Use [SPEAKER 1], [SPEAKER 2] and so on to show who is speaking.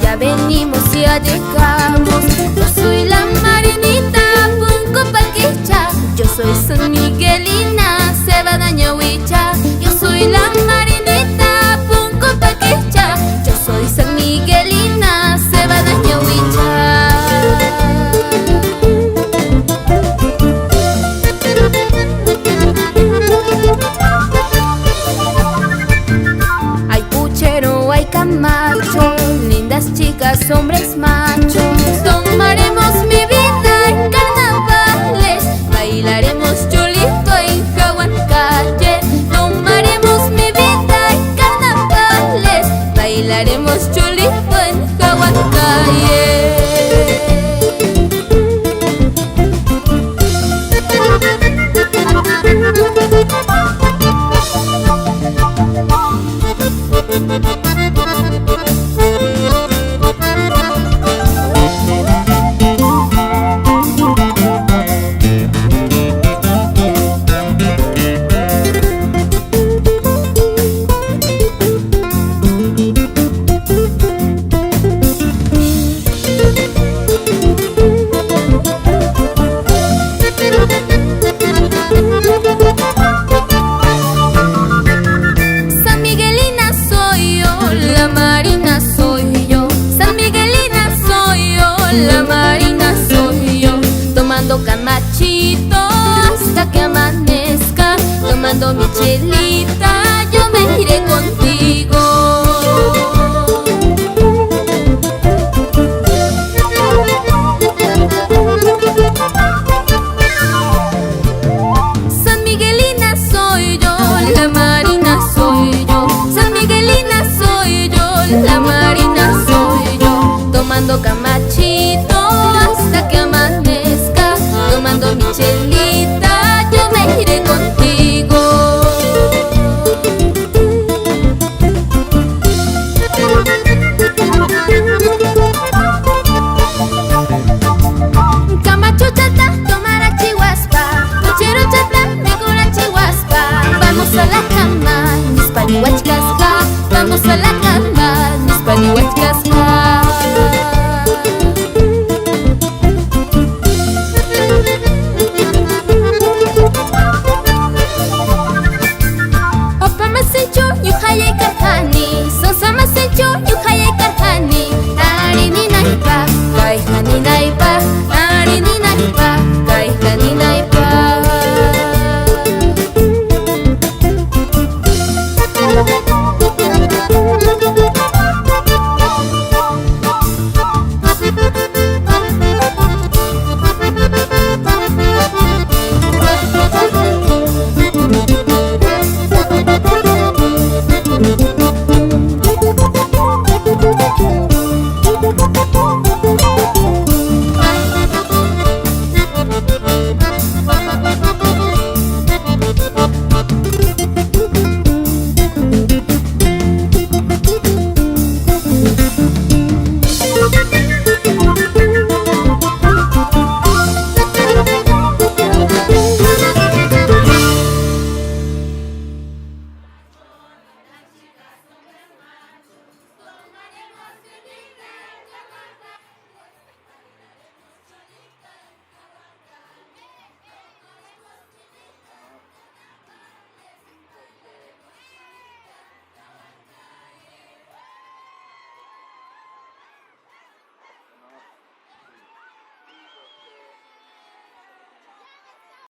[SPEAKER 1] Ya venimos, ya llegamos. Yo soy la Marinita, Punco Paquicha. Yo soy San Miguelina, Cebadaña Huicha. Yo soy la Marinita, Punco Paquicha. Yo soy San Miguelina, Cebadaña Huicha. Hay puchero, hay camacho, lindas chicas, hombres machos. Tomaremos mi vida en carnavales, bailaremos cholito en Jahuancalle. Tomaremos mi vida en carnavales, bailaremos cholito en Jahuancalle. San Miguelina soy yo, la Marina soy yo. San Miguelina soy yo, la Marina soy yo. Tomando camachito hasta que amanezca, tomando mi chile